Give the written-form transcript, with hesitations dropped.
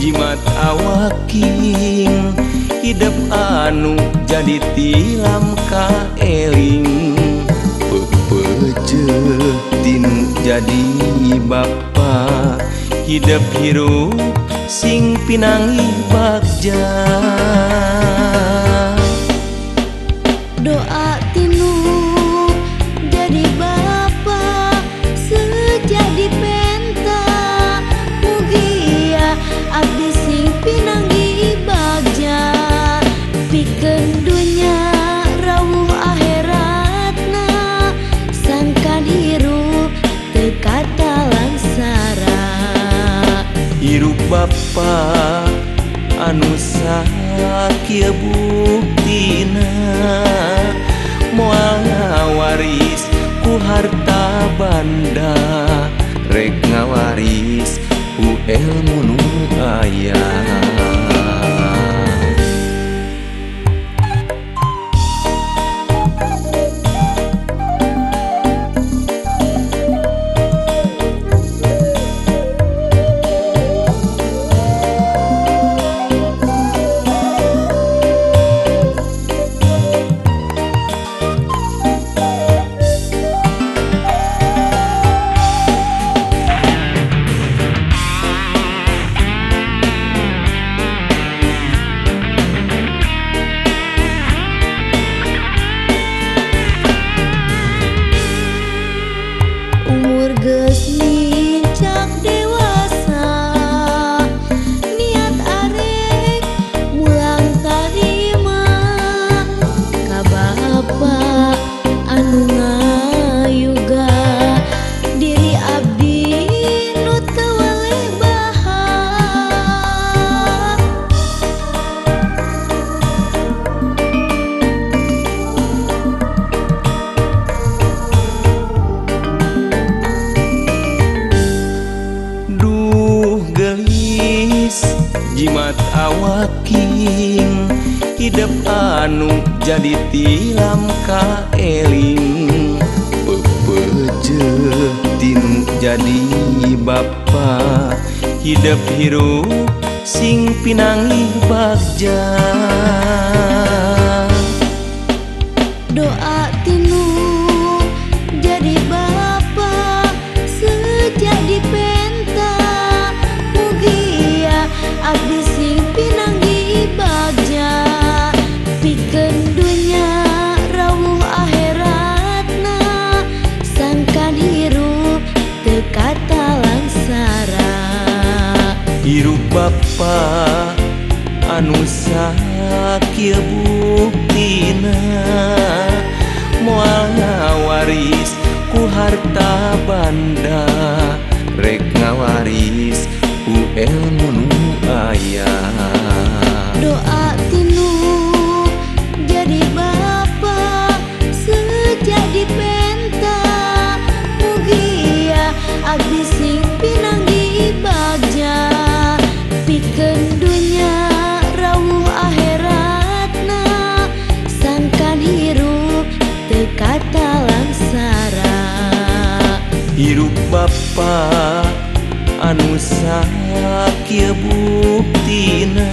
jimat awaking hidup anu jadi tilam ka eling pepeje tinu jadi bapa hidup hirup sing pinangi bagja doa tinu jadi bapa sejadi penta mugia abdi sing pinanggi bagja pikeun dunya rawuh akhiratna sangkan hirup teu kata langsara hirup bapa anu sakieu buktina moal ngawaris ku harta banda rek ngawaris ku ilmu nu aya umur geus mincak dewasa niat arek mulang tarima ka bapa anu ngayuga diri abdi nu teu waleh baha jimat awaking hidup anu jadi tilam ka eling pepeje tinu jadi bapa hidup hirup sing pinangi bagja doa tinu jadi bapa sejadi penta mugia abdi sing pinanggi bagja pikeun dunya rawuh akhiratna sangkan hirup teu kata langsara hirup bapa anu sakieu buktina moal ngawaris ku harta banda rek ngawaris ku ilmu nu aya doa tinu jadi bapa sejadi penta mugia abdi sing pinanggi bagja pikeun dunya rawuh akhiratna sangkan hirup teu kata langsara hirup bapa anu sakieu buktina